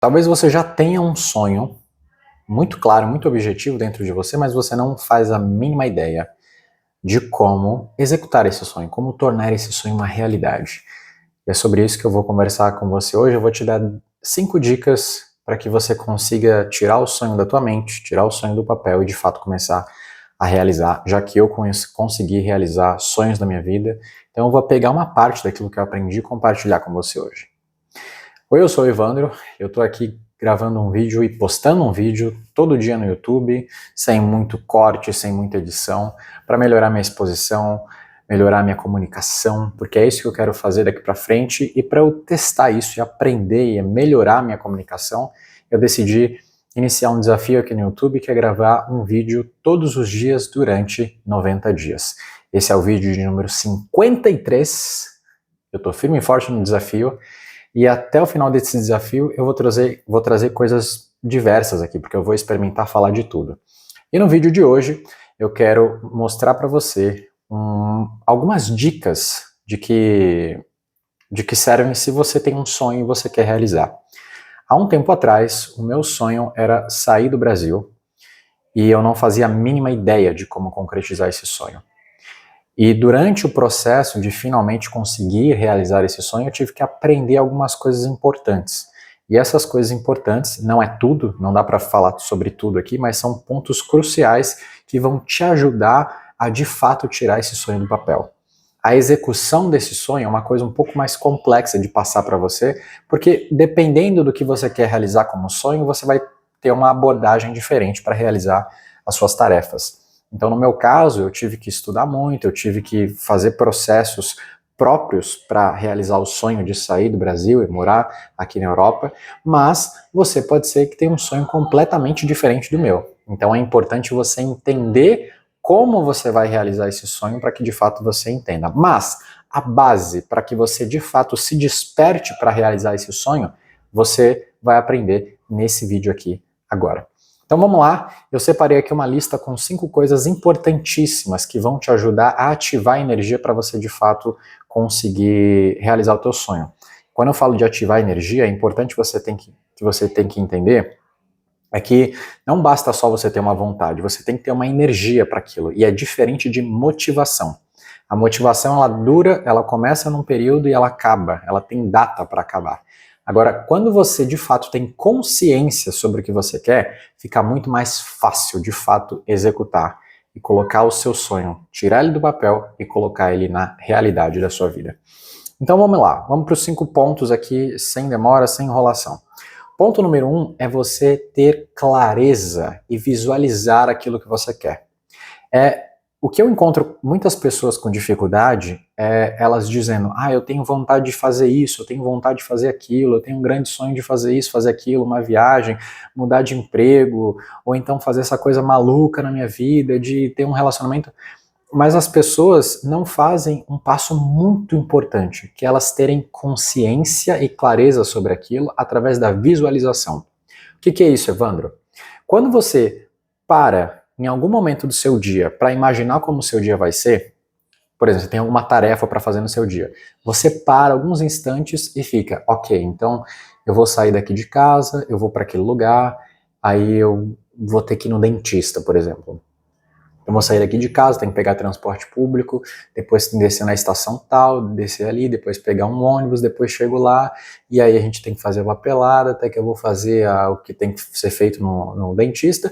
Talvez você já tenha um sonho muito claro, muito objetivo dentro de você, mas você não faz a mínima ideia de como executar esse sonho, como tornar esse sonho uma realidade. E é sobre isso que eu vou conversar com você hoje. Eu vou te dar 5 dicas para que você consiga tirar o sonho da tua mente, tirar o sonho do papel e de fato começar a realizar, já que eu consegui realizar sonhos da minha vida. Então eu vou pegar uma parte daquilo que eu aprendi e compartilhar com você hoje. Oi, eu sou o Evandro, eu tô aqui gravando um vídeo e postando um vídeo todo dia no YouTube, sem muito corte, sem muita edição, para melhorar minha exposição, melhorar minha comunicação, porque é isso que eu quero fazer daqui para frente, e para eu testar isso e aprender e melhorar minha comunicação, eu decidi iniciar um desafio aqui no YouTube, que é gravar um vídeo todos os dias durante 90 dias. Esse é o vídeo de número 53, eu tô firme e forte no desafio, e até o final desse desafio eu vou trazer coisas diversas aqui, porque eu vou experimentar falar de tudo. E no vídeo de hoje eu quero mostrar para você algumas dicas de que servem se você tem um sonho e você quer realizar. Há um tempo atrás, o meu sonho era sair do Brasil e eu não fazia a mínima ideia de como concretizar esse sonho. E durante o processo de finalmente conseguir realizar esse sonho, eu tive que aprender algumas coisas importantes. E essas coisas importantes, não é tudo, não dá para falar sobre tudo aqui, mas são pontos cruciais que vão te ajudar a de fato tirar esse sonho do papel. A execução desse sonho é uma coisa um pouco mais complexa de passar para você, porque dependendo do que você quer realizar como sonho, você vai ter uma abordagem diferente para realizar as suas tarefas. Então, no meu caso, eu tive que estudar muito, eu tive que fazer processos próprios para realizar o sonho de sair do Brasil e morar aqui na Europa, mas você pode ser que tenha um sonho completamente diferente do meu. Então é importante você entender como você vai realizar esse sonho para que de fato você entenda. Mas a base para que você de fato se desperte para realizar esse sonho, você vai aprender nesse vídeo aqui agora. Então vamos lá, eu separei aqui uma lista com 5 coisas importantíssimas que vão te ajudar a ativar a energia para você de fato conseguir realizar o teu sonho. Quando eu falo de ativar a energia, é importante que você tem que entender é que não basta só você ter uma vontade, você tem que ter uma energia para aquilo, e é diferente de motivação. A motivação ela dura, ela começa num período e ela acaba, ela tem data para acabar. Agora, quando você de fato tem consciência sobre o que você quer, fica muito mais fácil de fato executar e colocar o seu sonho, tirar ele do papel e colocar ele na realidade da sua vida. Então vamos lá, vamos para os 5 pontos aqui, sem demora, sem enrolação. Ponto número 1 é você ter clareza e visualizar aquilo que você quer. O que eu encontro muitas pessoas com dificuldade é elas dizendo: eu tenho vontade de fazer isso, eu tenho vontade de fazer aquilo, eu tenho um grande sonho de fazer isso, fazer aquilo, uma viagem, mudar de emprego, ou então fazer essa coisa maluca na minha vida, de ter um relacionamento. Mas as pessoas não fazem um passo muito importante, que é elas terem consciência e clareza sobre aquilo através da visualização. O que é isso, Evandro? Quando você para em algum momento do seu dia para imaginar como o seu dia vai ser, por exemplo, você tem alguma tarefa para fazer no seu dia, você para alguns instantes e fica, ok, então eu vou sair daqui de casa, eu vou para aquele lugar, aí eu vou ter que ir no dentista, por exemplo. Eu vou sair daqui de casa, tenho que pegar transporte público, depois descer na estação tal, descer ali, depois pegar um ônibus, depois chego lá, e aí a gente tem que fazer a papelada, até que eu vou fazer o que tem que ser feito no dentista,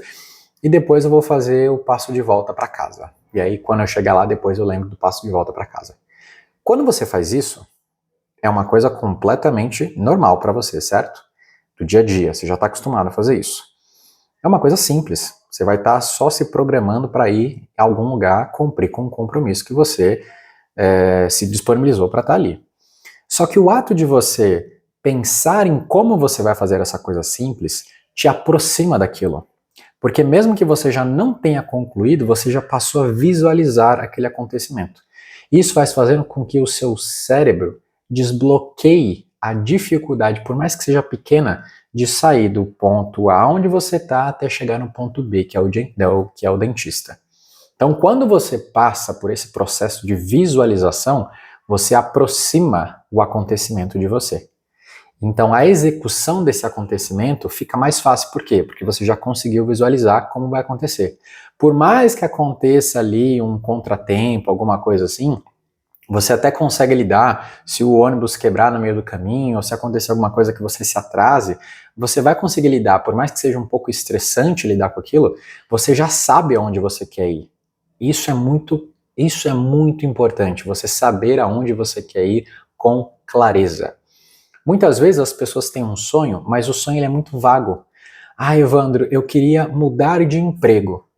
e depois eu vou fazer o passo de volta para casa. E aí quando eu chegar lá, depois eu lembro do passo de volta para casa. Quando você faz isso, é uma coisa completamente normal para você, certo? Do dia a dia, você já está acostumado a fazer isso. É uma coisa simples. Você vai estar só se programando para ir a algum lugar cumprir com um compromisso que você se disponibilizou para estar ali. Só que o ato de você pensar em como você vai fazer essa coisa simples te aproxima daquilo. Porque mesmo que você já não tenha concluído, você já passou a visualizar aquele acontecimento. Isso vai fazendo com que o seu cérebro desbloqueie a dificuldade, por mais que seja pequena, de sair do ponto A onde você está até chegar no ponto B, que é o dentista. Então, quando você passa por esse processo de visualização, você aproxima o acontecimento de você. Então a execução desse acontecimento fica mais fácil. Por quê? Porque você já conseguiu visualizar como vai acontecer. Por mais que aconteça ali um contratempo, alguma coisa assim, você até consegue lidar. Se o ônibus quebrar no meio do caminho, ou se acontecer alguma coisa que você se atrase, você vai conseguir lidar. Por mais que seja um pouco estressante lidar com aquilo, você já sabe aonde você quer ir. Isso é muito importante, você saber aonde você quer ir com clareza. Muitas vezes as pessoas têm um sonho, mas o sonho ele é muito vago. Ah, Evandro, eu queria mudar de emprego.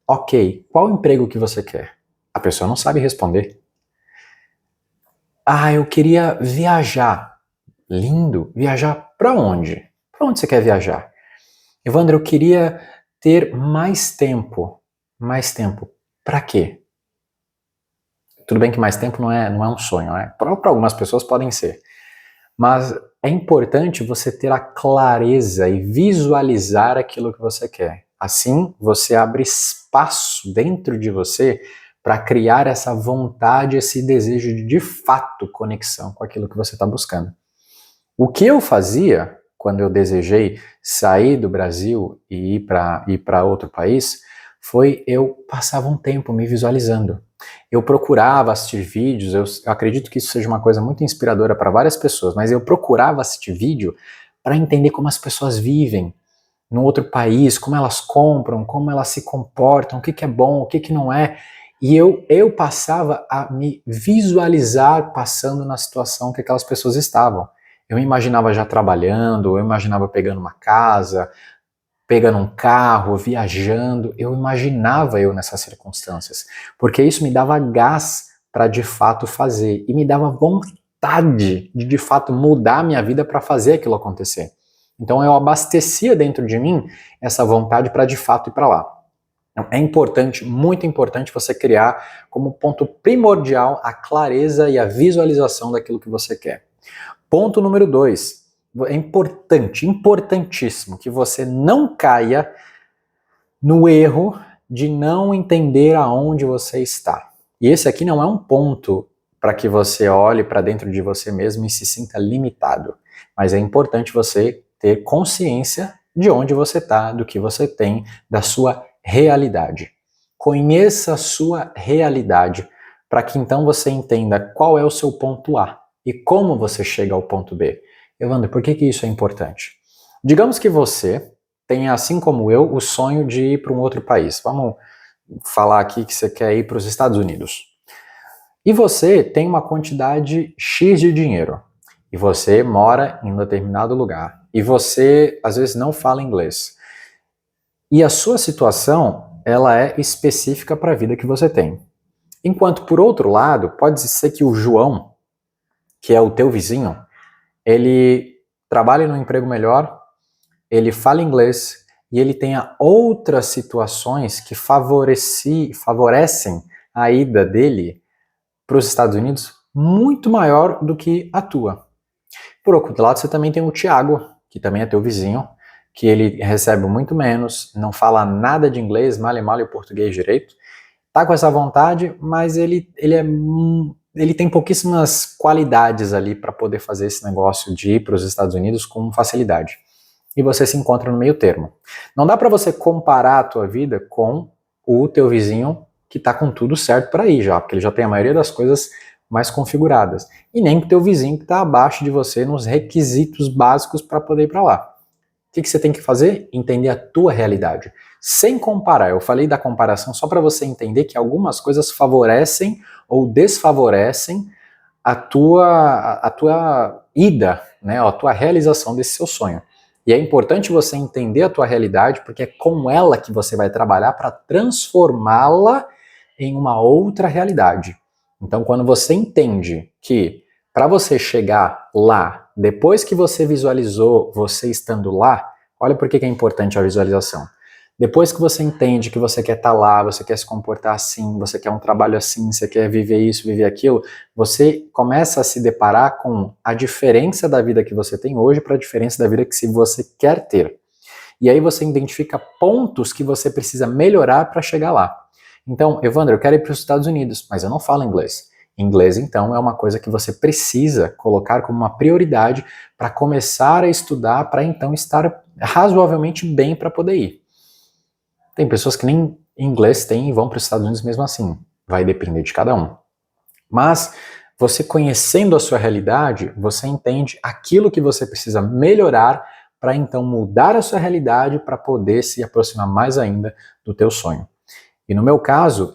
Ok, qual emprego que você quer? A pessoa não sabe responder. Ah, eu queria viajar. Lindo. Viajar para onde? Para onde você quer viajar? Evandro, eu queria ter mais tempo. Mais tempo. Para quê? Tudo bem que mais tempo não é um sonho, né? Para algumas pessoas podem ser. Mas é importante você ter a clareza e visualizar aquilo que você quer. Assim, você abre espaço dentro de você para criar essa vontade, esse desejo de fato conexão com aquilo que você está buscando. O que eu fazia quando eu desejei sair do Brasil e ir para outro país foi eu passava um tempo me visualizando. Eu procurava assistir vídeos, eu acredito que isso seja uma coisa muito inspiradora para várias pessoas, mas eu procurava assistir vídeo para entender como as pessoas vivem num outro país, como elas compram, como elas se comportam, o que é bom, o que não é. E eu passava a me visualizar passando na situação que aquelas pessoas estavam. Eu me imaginava já trabalhando, eu imaginava pegando uma casa, pegando um carro, viajando, eu imaginava eu nessas circunstâncias, porque isso me dava gás para de fato fazer e me dava vontade de fato mudar a minha vida para fazer aquilo acontecer. Então eu abastecia dentro de mim essa vontade para de fato ir para lá. Então, é importante, muito importante você criar como ponto primordial a clareza e a visualização daquilo que você quer. Ponto número 2. É importante, importantíssimo que você não caia no erro de não entender aonde você está. E esse aqui não é um ponto para que você olhe para dentro de você mesmo e se sinta limitado. Mas é importante você ter consciência de onde você está, do que você tem, da sua realidade. Conheça a sua realidade para que então você entenda qual é o seu ponto A e como você chega ao ponto B. Evandro, por que isso é importante? Digamos que você tenha, assim como eu, o sonho de ir para um outro país. Vamos falar aqui que você quer ir para os Estados Unidos. E você tem uma quantidade X de dinheiro. E você mora em um determinado lugar. E você, às vezes, não fala inglês. E a sua situação, ela é específica para a vida que você tem. Enquanto, por outro lado, pode ser que o João, que é o teu vizinho, ele trabalha num emprego melhor, ele fala inglês e ele tenha outras situações que favorecem a ida dele para os Estados Unidos muito maior do que a tua. Por outro lado, você também tem o Thiago, que também é teu vizinho, que ele recebe muito menos, não fala nada de inglês, mal e mal o português direito, tá com essa vontade, mas ele tem pouquíssimas qualidades ali para poder fazer esse negócio de ir para os Estados Unidos com facilidade. E você se encontra no meio termo. Não dá para você comparar a tua vida com o teu vizinho que está com tudo certo para ir já, porque ele já tem a maioria das coisas mais configuradas. E nem com o teu vizinho que está abaixo de você nos requisitos básicos para poder ir para lá. O que você tem que fazer? Entender a tua realidade. Sem comparar. Eu falei da comparação só para você entender que algumas coisas favorecem ou desfavorecem a tua ida, né, a tua realização desse seu sonho. E é importante você entender a tua realidade, porque é com ela que você vai trabalhar para transformá-la em uma outra realidade. Então, quando você entende que para você chegar lá, depois que você visualizou você estando lá, olha por que é importante a visualização. Depois que você entende que você quer estar lá, você quer se comportar assim, você quer um trabalho assim, você quer viver isso, viver aquilo, você começa a se deparar com a diferença da vida que você tem hoje para a diferença da vida que você quer ter. E aí você identifica pontos que você precisa melhorar para chegar lá. Então, Evandro, eu quero ir para os Estados Unidos, mas eu não falo inglês. Inglês, então, é uma coisa que você precisa colocar como uma prioridade para começar a estudar, para então estar razoavelmente bem para poder ir. Tem pessoas que nem inglês têm e vão para os Estados Unidos mesmo assim. Vai depender de cada um. Mas você conhecendo a sua realidade, você entende aquilo que você precisa melhorar para então mudar a sua realidade para poder se aproximar mais ainda do teu sonho. E no meu caso,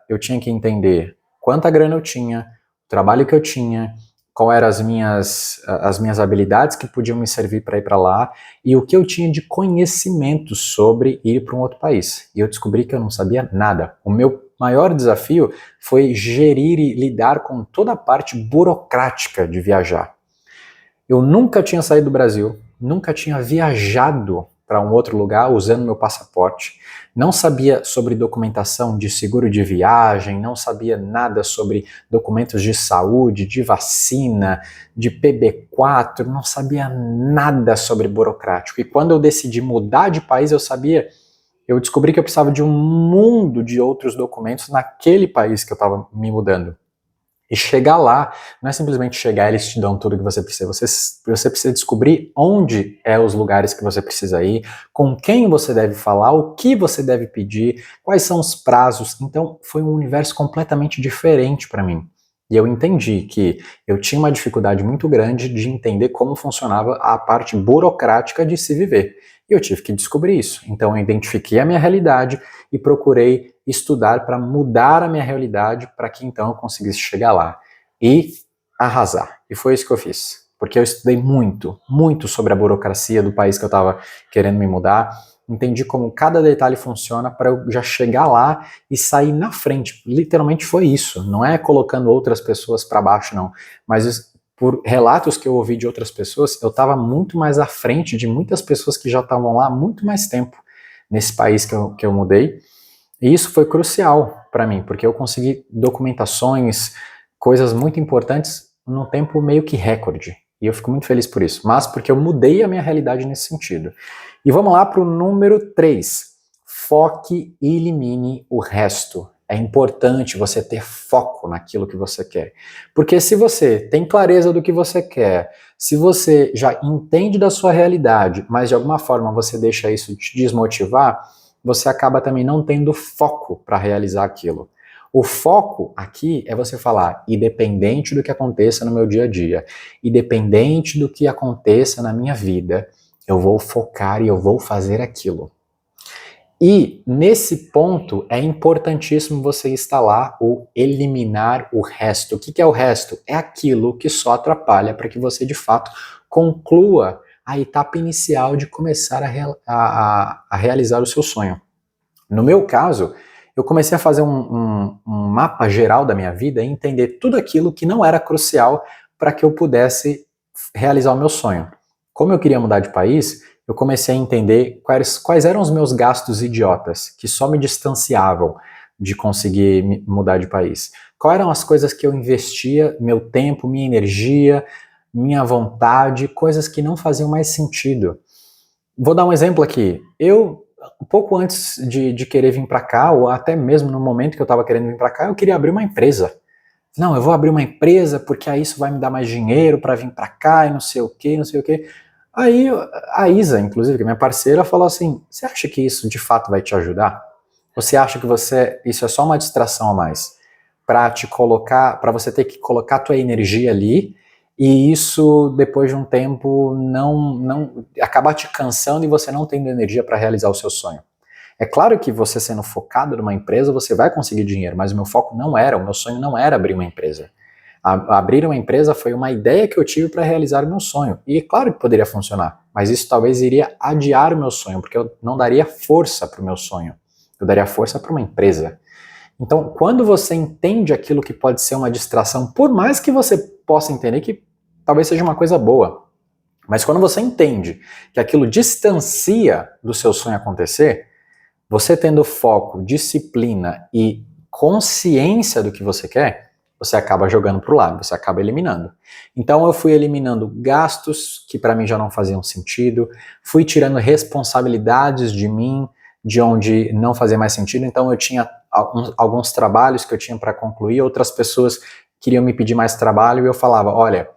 eu tinha que entender quanta grana eu tinha, o trabalho que eu tinha, qual eram as minhas habilidades que podiam me servir para ir para lá e o que eu tinha de conhecimento sobre ir para um outro país. E eu descobri que eu não sabia nada. O meu maior desafio foi gerir e lidar com toda a parte burocrática de viajar. Eu nunca tinha saído do Brasil, nunca tinha viajado para um outro lugar usando meu passaporte, não sabia sobre documentação de seguro de viagem, não sabia nada sobre documentos de saúde, de vacina, de PB4, não sabia nada sobre burocrático. E quando eu decidi mudar de país, eu descobri que eu precisava de um mundo de outros documentos naquele país que eu estava me mudando. E chegar lá, não é simplesmente chegar e eles te dão tudo que você precisa. Você precisa descobrir onde é os lugares que você precisa ir, com quem você deve falar, o que você deve pedir, quais são os prazos. Então, foi um universo completamente diferente para mim. E eu entendi que eu tinha uma dificuldade muito grande de entender como funcionava a parte burocrática de se viver. E eu tive que descobrir isso. Então, eu identifiquei a minha realidade e procurei estudar para mudar a minha realidade para que então eu conseguisse chegar lá e arrasar. E foi isso que eu fiz. Porque eu estudei muito, muito sobre a burocracia do país que eu estava querendo me mudar. Entendi como cada detalhe funciona para eu já chegar lá e sair na frente. Literalmente foi isso. Não é colocando outras pessoas para baixo, não. Mas por relatos que eu ouvi de outras pessoas, eu estava muito mais à frente de muitas pessoas que já estavam lá há muito mais tempo nesse país que eu mudei. E isso foi crucial para mim, porque eu consegui documentações, coisas muito importantes num tempo meio que recorde. E eu fico muito feliz por isso. Mas porque eu mudei a minha realidade nesse sentido. E vamos lá para o número 3. Foque e elimine o resto. É importante você ter foco naquilo que você quer. Porque se você tem clareza do que você quer, se você já entende da sua realidade, mas de alguma forma você deixa isso te desmotivar, você acaba também não tendo foco para realizar aquilo. O foco aqui é você falar, independente do que aconteça no meu dia a dia, independente do que aconteça na minha vida, eu vou focar e eu vou fazer aquilo. E nesse ponto é importantíssimo você instalar ou eliminar o resto. O que é o resto? É aquilo que só atrapalha para que você de fato conclua a etapa inicial de começar a realizar o seu sonho. No meu caso, eu comecei a fazer um mapa geral da minha vida e entender tudo aquilo que não era crucial para que eu pudesse realizar o meu sonho. Como eu queria mudar de país, eu comecei a entender quais eram os meus gastos idiotas, que só me distanciavam de conseguir mudar de país. Quais eram as coisas que eu investia, meu tempo, minha energia, minha vontade, coisas que não faziam mais sentido. Vou dar um exemplo aqui. Um pouco antes de querer vir para cá, ou até mesmo no momento que eu estava querendo vir para cá, eu queria abrir uma empresa. Não, eu vou abrir uma empresa porque aí isso vai me dar mais dinheiro para vir para cá e não sei o que, não sei o que. Aí a Isa, inclusive, que é minha parceira, falou assim, você acha que isso de fato vai te ajudar? Você acha que isso é só uma distração a mais para você ter que colocar a tua energia ali e isso depois de um tempo não acabar te cansando e você não tendo energia para realizar o seu sonho? É claro que você sendo focado numa empresa, você vai conseguir dinheiro, mas o meu sonho não era abrir uma empresa. Abrir uma empresa foi uma ideia que eu tive para realizar o meu sonho. E claro que poderia funcionar, mas isso talvez iria adiar o meu sonho, porque eu não daria força para o meu sonho. Eu daria força para uma empresa. Então, quando você entende aquilo que pode ser uma distração, por mais que você possa entender que talvez seja uma coisa boa, mas quando você entende que aquilo distancia do seu sonho acontecer, você tendo foco, disciplina e consciência do que você quer, você acaba jogando para o lado, você acaba eliminando. Então eu fui eliminando gastos que para mim já não faziam sentido, fui tirando responsabilidades de mim, de onde não fazia mais sentido, então eu tinha alguns trabalhos que eu tinha para concluir, outras pessoas queriam me pedir mais trabalho e eu falava, olha,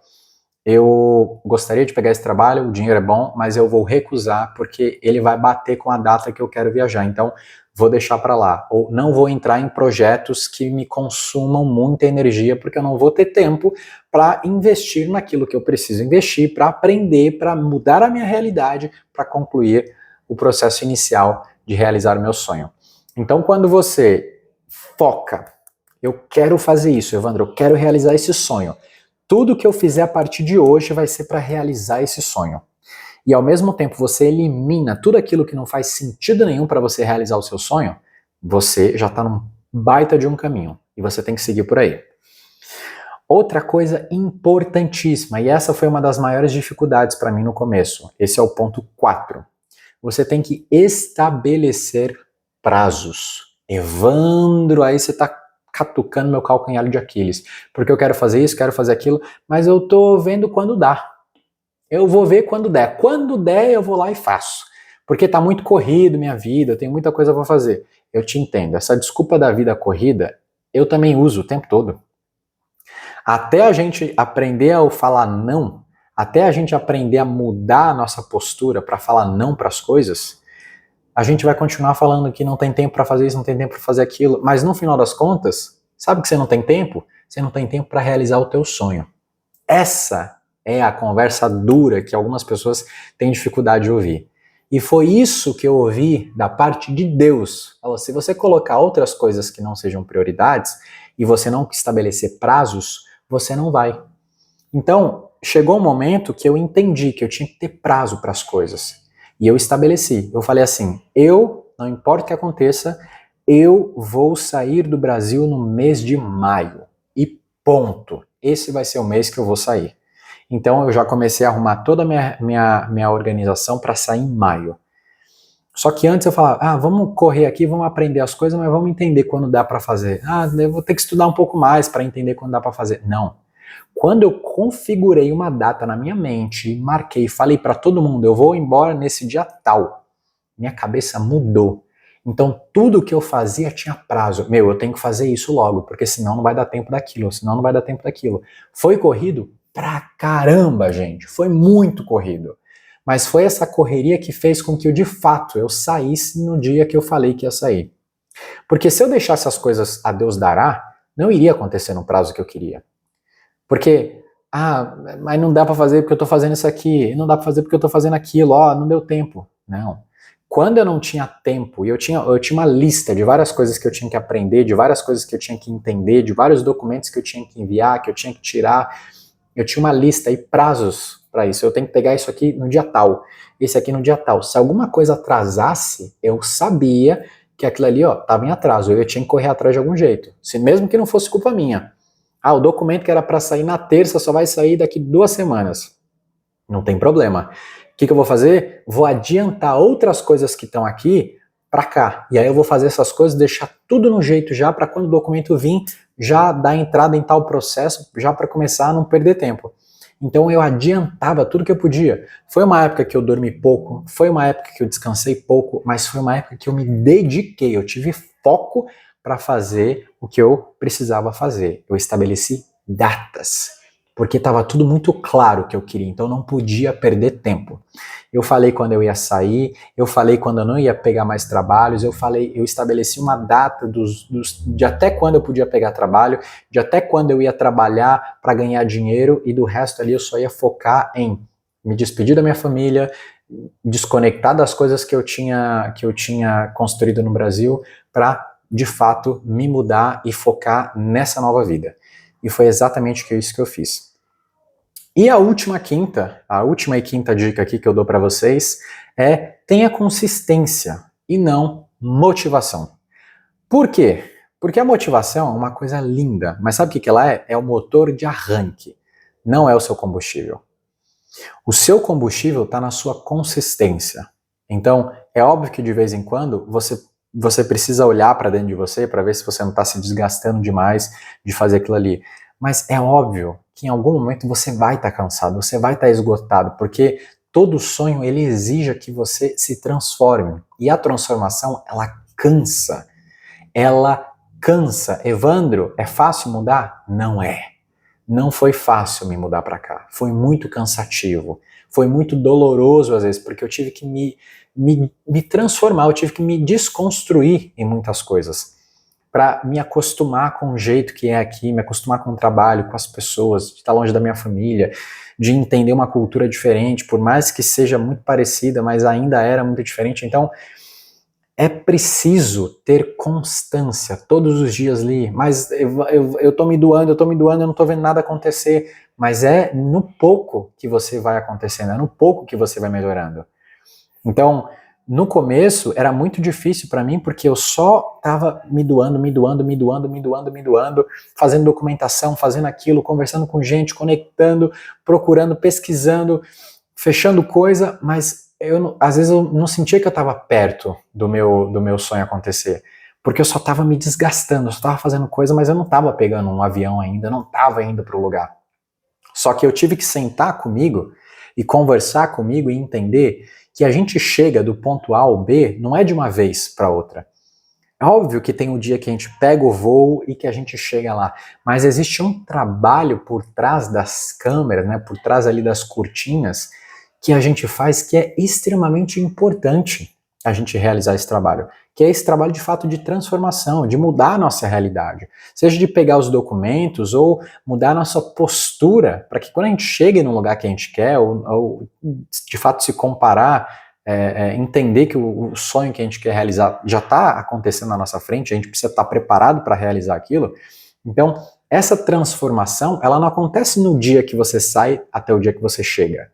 eu gostaria de pegar esse trabalho, o dinheiro é bom, mas eu vou recusar porque ele vai bater com a data que eu quero viajar, então vou deixar para lá. Ou não vou entrar em projetos que me consumam muita energia porque eu não vou ter tempo para investir naquilo que eu preciso investir, para aprender, para mudar a minha realidade, para concluir o processo inicial de realizar o meu sonho. Então quando você foca, eu quero fazer isso, Evandro, eu quero realizar esse sonho. Tudo que eu fizer a partir de hoje vai ser para realizar esse sonho. E ao mesmo tempo você elimina tudo aquilo que não faz sentido nenhum para você realizar o seu sonho, você já está num baita de um caminho. E você tem que seguir por aí. Outra coisa importantíssima, e essa foi uma das maiores dificuldades para mim no começo, esse é o ponto 4. Você tem que estabelecer prazos. Evandro, aí você está catucando meu calcanhar de Aquiles, porque eu quero fazer isso, quero fazer aquilo, mas eu tô vendo quando dá. Eu vou ver quando der. Quando der, eu vou lá e faço. Porque tá muito corrido minha vida, eu tenho muita coisa para fazer. Eu te entendo. Essa desculpa da vida corrida, eu também uso o tempo todo. Até a gente aprender a falar não, até a gente aprender a mudar a nossa postura para falar não para as coisas, a gente vai continuar falando que não tem tempo para fazer isso, não tem tempo para fazer aquilo, mas no final das contas, sabe que você não tem tempo? Você não tem tempo para realizar o teu sonho. Essa é a conversa dura que algumas pessoas têm dificuldade de ouvir. E foi isso que eu ouvi da parte de Deus. Falou, se você colocar outras coisas que não sejam prioridades e você não estabelecer prazos, você não vai. Então, chegou um momento que eu entendi que eu tinha que ter prazo para as coisas. E eu estabeleci, eu falei assim, não importa o que aconteça, eu vou sair do Brasil no mês de maio. E ponto. Esse vai ser o mês que eu vou sair. Então eu já comecei a arrumar toda a minha organização para sair em maio. Só que antes eu falava, vamos correr aqui, vamos aprender as coisas, mas vamos entender quando dá para fazer. Eu vou ter que estudar um pouco mais para entender quando dá para fazer. Não. Quando eu configurei uma data na minha mente, marquei, falei para todo mundo, eu vou embora nesse dia tal, minha cabeça mudou. Então tudo que eu fazia tinha prazo. Eu tenho que fazer isso logo, porque senão não vai dar tempo daquilo, senão não vai dar tempo daquilo. Foi corrido? Pra caramba, gente. Foi muito corrido. Mas foi essa correria que fez com que de fato eu saísse no dia que eu falei que ia sair. Porque se eu deixasse as coisas a Deus dará, não iria acontecer no prazo que eu queria. Porque, mas não dá para fazer porque eu tô fazendo isso aqui, não dá para fazer porque eu tô fazendo aquilo, não deu tempo. Não. Quando eu não tinha tempo, e eu tinha uma lista de várias coisas que eu tinha que aprender, de várias coisas que eu tinha que entender, de vários documentos que eu tinha que enviar, que eu tinha que tirar, eu tinha uma lista e prazos para isso. Eu tenho que pegar isso aqui no dia tal, esse aqui no dia tal. Se alguma coisa atrasasse, eu sabia que aquilo ali estava em atraso, eu tinha que correr atrás de algum jeito, mesmo que não fosse culpa minha. O documento que era para sair na terça só vai sair daqui 2 semanas. Não tem problema. O que eu vou fazer? Vou adiantar outras coisas que estão aqui para cá. E aí eu vou fazer essas coisas, deixar tudo no jeito já para quando o documento vir, já dar entrada em tal processo, já para começar a não perder tempo. Então eu adiantava tudo que eu podia. Foi uma época que eu dormi pouco, foi uma época que eu descansei pouco, mas foi uma época que eu me dediquei, eu tive foco para fazer o que eu precisava fazer. Eu estabeleci datas, porque estava tudo muito claro o que eu queria, então eu não podia perder tempo. Eu falei quando eu ia sair, eu falei quando eu não ia pegar mais trabalhos, eu estabeleci uma data de até quando eu podia pegar trabalho, de até quando eu ia trabalhar para ganhar dinheiro, e do resto ali eu só ia focar em me despedir da minha família, desconectar das coisas que eu tinha construído no Brasil para de fato me mudar e focar nessa nova vida. E foi exatamente isso que eu fiz. E a última e quinta dica aqui que eu dou para vocês é: tenha consistência e não motivação. Por quê? Porque a motivação é uma coisa linda, mas sabe o que ela é? É o motor de arranque, não é o seu combustível. O seu combustível está na sua consistência. Então, é óbvio que de vez em quando você precisa olhar para dentro de você para ver se você não está se desgastando demais de fazer aquilo ali. Mas é óbvio que em algum momento você vai estar cansado, você vai estar esgotado, porque todo sonho ele exige que você se transforme. E a transformação, ela cansa. ela cansa. Evandro, é fácil mudar? Não é. Não foi fácil me mudar para cá. Foi muito cansativo. Foi muito doloroso às vezes, porque eu tive que me transformar, eu tive que me desconstruir em muitas coisas para me acostumar com o jeito que é aqui, me acostumar com o trabalho, com as pessoas, de estar longe da minha família, de entender uma cultura diferente, por mais que seja muito parecida, mas ainda era muito diferente. Então, é preciso ter constância todos os dias ali, mas eu tô me doando, eu não tô vendo nada acontecer, mas é no pouco que você vai acontecendo, é no pouco que você vai melhorando. Então, no começo era muito difícil para mim porque eu só estava me doando, fazendo documentação, fazendo aquilo, conversando com gente, conectando, procurando, pesquisando, fechando coisa, mas às vezes eu não sentia que eu estava perto do meu sonho acontecer, porque eu só estava me desgastando, eu só estava fazendo coisa, mas eu não estava pegando um avião ainda, eu não estava indo para o lugar. Só que eu tive que sentar comigo e conversar comigo e entender que a gente chega do ponto A ao B não é de uma vez para outra. É óbvio que tem um dia que a gente pega o voo e que a gente chega lá, mas existe um trabalho por trás das câmeras, né, por trás ali das cortinas, que a gente faz que é extremamente importante a gente realizar esse trabalho, que é esse trabalho de fato de transformação, de mudar a nossa realidade, seja de pegar os documentos ou mudar a nossa postura, para que quando a gente chegue num lugar que a gente quer, ou de fato se comparar, entender que o sonho que a gente quer realizar já está acontecendo na nossa frente, a gente precisa estar preparado para realizar aquilo. Então, essa transformação, ela não acontece no dia que você sai até o dia que você chega,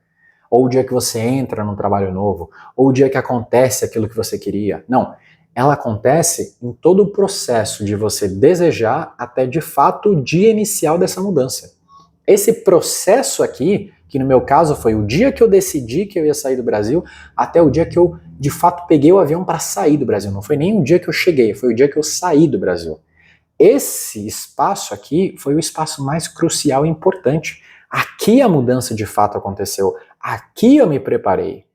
ou o dia que você entra num trabalho novo, ou o dia que acontece aquilo que você queria. Não, ela acontece em todo o processo de você desejar até de fato o dia inicial dessa mudança. Esse processo aqui, que no meu caso foi o dia que eu decidi que eu ia sair do Brasil, até o dia que eu de fato peguei o avião para sair do Brasil. Não foi nem o dia que eu cheguei, foi o dia que eu saí do Brasil. Esse espaço aqui foi o espaço mais crucial e importante. Aqui a mudança de fato aconteceu. Aqui eu me preparei.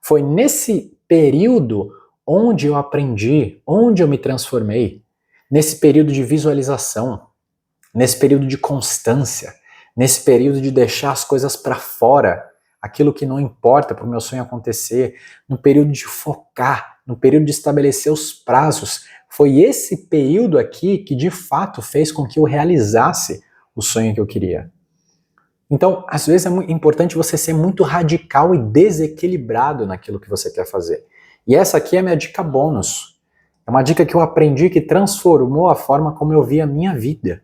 Foi nesse período onde eu aprendi, onde eu me transformei. Nesse período de visualização, nesse período de constância, nesse período de deixar as coisas para fora, aquilo que não importa para o meu sonho acontecer, no período de focar, no período de estabelecer os prazos. Foi esse período aqui que de fato fez com que eu realizasse o sonho que eu queria. Então, às vezes é importante você ser muito radical e desequilibrado naquilo que você quer fazer. E essa aqui é a minha dica bônus. É uma dica que eu aprendi que transformou a forma como eu via a minha vida.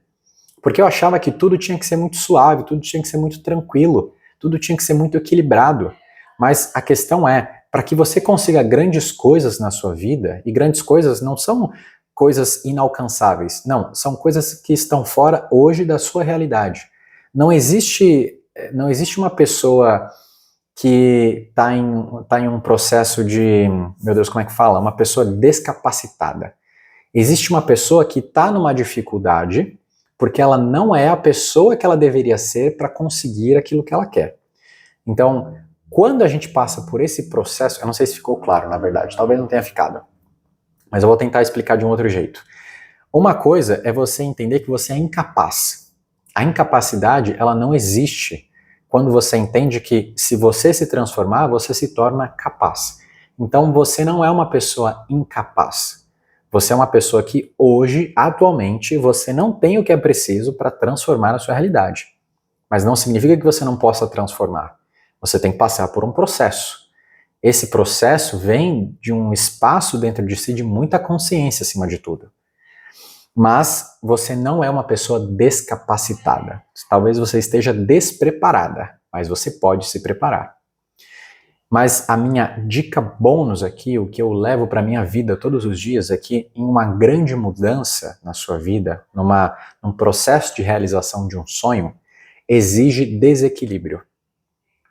Porque eu achava que tudo tinha que ser muito suave, tudo tinha que ser muito tranquilo, tudo tinha que ser muito equilibrado. Mas a questão é, para que você consiga grandes coisas na sua vida, e grandes coisas não são coisas inalcançáveis, não, são coisas que estão fora hoje da sua realidade. Não existe uma pessoa que está em um processo de, meu Deus, como é que fala? Uma pessoa descapacitada. Existe uma pessoa que está numa dificuldade porque ela não é a pessoa que ela deveria ser para conseguir aquilo que ela quer. Então, quando a gente passa por esse processo, eu não sei se ficou claro, na verdade, talvez não tenha ficado, mas eu vou tentar explicar de um outro jeito. Uma coisa é você entender que você é incapaz. A incapacidade, ela não existe quando você entende que se você se transformar, você se torna capaz. Então você não é uma pessoa incapaz. Você é uma pessoa que hoje, atualmente, você não tem o que é preciso para transformar a sua realidade. Mas não significa que você não possa transformar. Você tem que passar por um processo. Esse processo vem de um espaço dentro de si de muita consciência, acima de tudo. Mas você não é uma pessoa descapacitada. Talvez você esteja despreparada, mas você pode se preparar. Mas a minha dica bônus aqui, o que eu levo para a minha vida todos os dias é que em uma grande mudança na sua vida, num processo de realização de um sonho, exige desequilíbrio.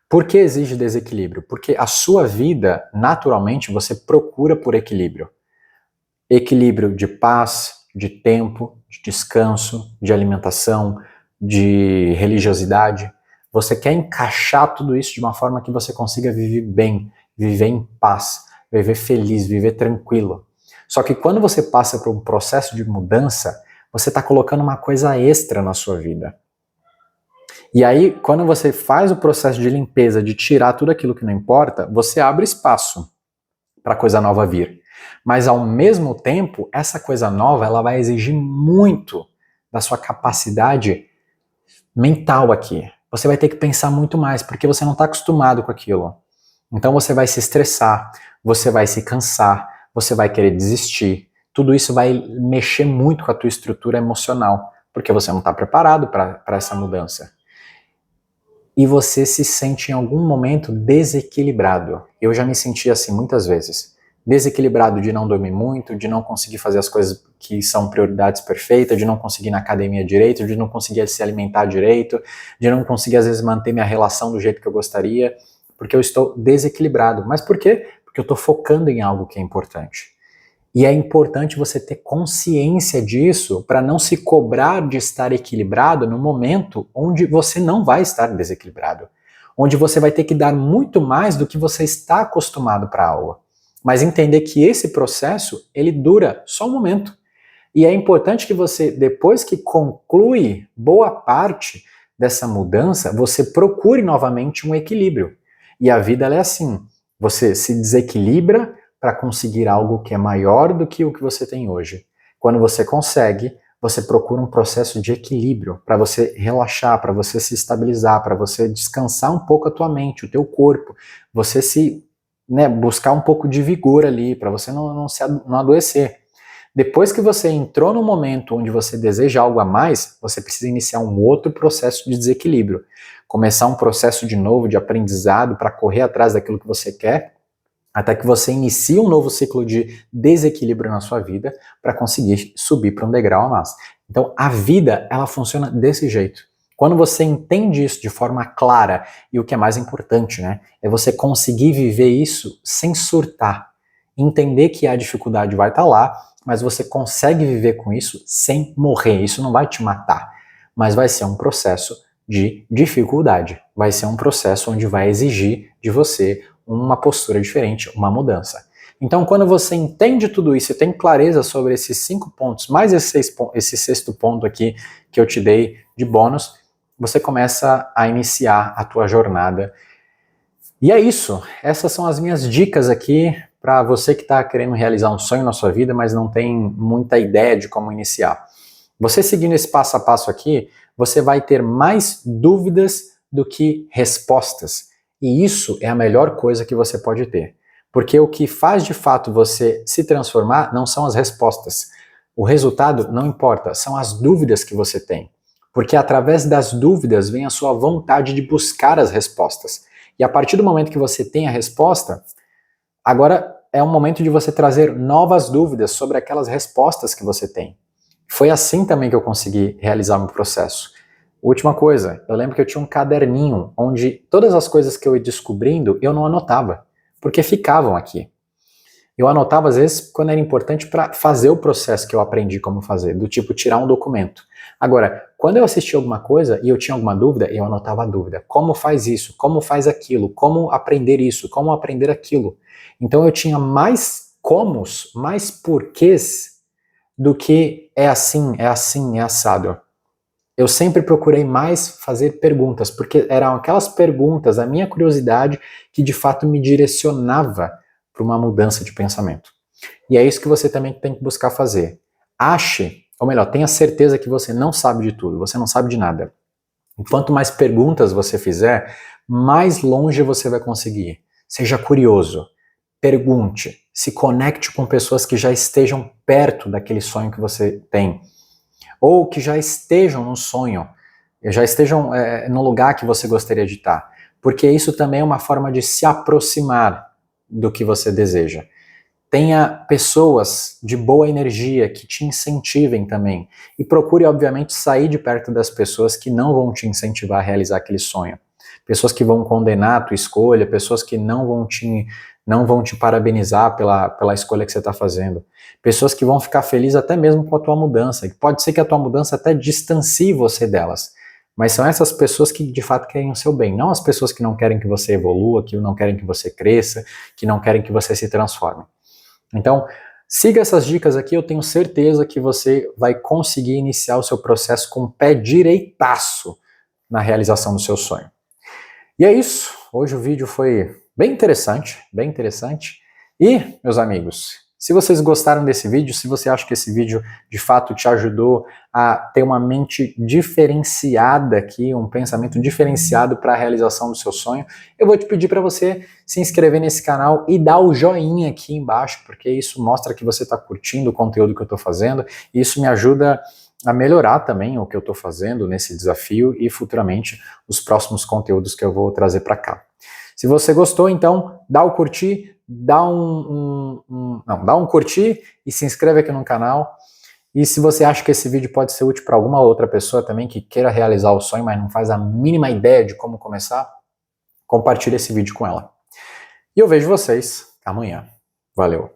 Por que exige desequilíbrio? Porque a sua vida, naturalmente, você procura por equilíbrio. Equilíbrio de paz, de tempo, de descanso, de alimentação, de religiosidade. Você quer encaixar tudo isso de uma forma que você consiga viver bem, viver em paz, viver feliz, viver tranquilo. Só que quando você passa por um processo de mudança, você está colocando uma coisa extra na sua vida. E aí, quando você faz o processo de limpeza, de tirar tudo aquilo que não importa, você abre espaço para coisa nova vir. Mas ao mesmo tempo, essa coisa nova, ela vai exigir muito da sua capacidade mental aqui. Você vai ter que pensar muito mais, porque você não está acostumado com aquilo. Então você vai se estressar, você vai se cansar, você vai querer desistir. Tudo isso vai mexer muito com a tua estrutura emocional, porque você não está preparado para essa mudança. E você se sente em algum momento desequilibrado. Eu já me senti assim muitas vezes. Desequilibrado de não dormir muito, de não conseguir fazer as coisas que são prioridades perfeitas, de não conseguir ir na academia direito, de não conseguir se alimentar direito, de não conseguir às vezes manter minha relação do jeito que eu gostaria, porque eu estou desequilibrado. Mas por quê? Porque eu estou focando em algo que é importante. E é importante você ter consciência disso para não se cobrar de estar equilibrado no momento onde você não vai estar desequilibrado. Onde você vai ter que dar muito mais do que você está acostumado para a aula. Mas entender que esse processo, ele dura só um momento. E é importante que você, depois que conclui boa parte dessa mudança, você procure novamente um equilíbrio. E a vida ela é assim, você se desequilibra para conseguir algo que é maior do que o que você tem hoje. Quando você consegue, você procura um processo de equilíbrio para você relaxar, para você se estabilizar, para você descansar um pouco a tua mente, o teu corpo, você se buscar um pouco de vigor ali, para você não adoecer. Depois que você entrou no momento onde você deseja algo a mais, você precisa iniciar um outro processo de desequilíbrio. Começar um processo de novo de aprendizado para correr atrás daquilo que você quer, até que você inicie um novo ciclo de desequilíbrio na sua vida para conseguir subir para um degrau a mais. Então a vida, ela funciona desse jeito. Quando você entende isso de forma clara, e o que é mais importante, é você conseguir viver isso sem surtar. Entender que a dificuldade vai estar lá, mas você consegue viver com isso sem morrer. Isso não vai te matar, mas vai ser um processo de dificuldade. Vai ser um processo onde vai exigir de você uma postura diferente, uma mudança. Então, quando você entende tudo isso e tem clareza sobre esses 5 pontos, mais esse 6º ponto aqui que eu te dei de bônus, você começa a iniciar a tua jornada. E é isso. Essas são as minhas dicas aqui para você que está querendo realizar um sonho na sua vida, mas não tem muita ideia de como iniciar. Você seguindo esse passo a passo aqui, você vai ter mais dúvidas do que respostas. E isso é a melhor coisa que você pode ter. Porque o que faz de fato você se transformar não são as respostas. O resultado não importa, são as dúvidas que você tem. Porque através das dúvidas vem a sua vontade de buscar as respostas. E a partir do momento que você tem a resposta, agora é um momento de você trazer novas dúvidas sobre aquelas respostas que você tem. Foi assim também que eu consegui realizar o meu processo. Última coisa, eu lembro que eu tinha um caderninho onde todas as coisas que eu ia descobrindo eu não anotava, porque ficavam aqui. Eu anotava às vezes quando era importante para fazer o processo que eu aprendi como fazer, do tipo tirar um documento. Agora, quando eu assistia alguma coisa e eu tinha alguma dúvida, eu anotava a dúvida. Como faz isso? Como faz aquilo? Como aprender isso? Como aprender aquilo? Então eu tinha mais comos, mais porquês do que é assim, é assado. Eu sempre procurei mais fazer perguntas, porque eram aquelas perguntas, a minha curiosidade, que de fato me direcionava para uma mudança de pensamento. E é isso que você também tem que buscar fazer. Ache, ou melhor, tenha certeza que você não sabe de tudo, você não sabe de nada. E quanto mais perguntas você fizer, mais longe você vai conseguir. Seja curioso, pergunte, se conecte com pessoas que já estejam perto daquele sonho que você tem. Ou que já estejam no sonho, já estejam no lugar que você gostaria de estar. Porque isso também é uma forma de se aproximar do que você deseja. Tenha pessoas de boa energia que te incentivem também. E procure, obviamente, sair de perto das pessoas que não vão te incentivar a realizar aquele sonho. Pessoas que vão condenar a tua escolha, pessoas que não vão te parabenizar pela escolha que você está fazendo. Pessoas que vão ficar felizes até mesmo com a tua mudança. E pode ser que a tua mudança até distancie você delas. Mas são essas pessoas que de fato querem o seu bem. Não as pessoas que não querem que você evolua, que não querem que você cresça, que não querem que você se transforme. Então, Siga essas dicas aqui, eu tenho certeza que você vai conseguir iniciar o seu processo com o pé direitaço na realização do seu sonho. E é isso, hoje o vídeo foi bem interessante, bem interessante. E, meus amigos, se vocês gostaram desse vídeo, se você acha que esse vídeo de fato te ajudou a ter uma mente diferenciada aqui, um pensamento diferenciado para a realização do seu sonho, eu vou te pedir para você se inscrever nesse canal e dar o joinha aqui embaixo, porque isso mostra que você está curtindo o conteúdo que eu estou fazendo, e isso me ajuda a melhorar também o que eu estou fazendo nesse desafio e futuramente os próximos conteúdos que eu vou trazer para cá. Se você gostou, então dá o curtir, dá um curtir e se inscreve aqui no canal. E se você acha que esse vídeo pode ser útil para alguma outra pessoa também que queira realizar o sonho, mas não faz a mínima ideia de como começar, compartilhe esse vídeo com ela. E eu vejo vocês amanhã. Valeu!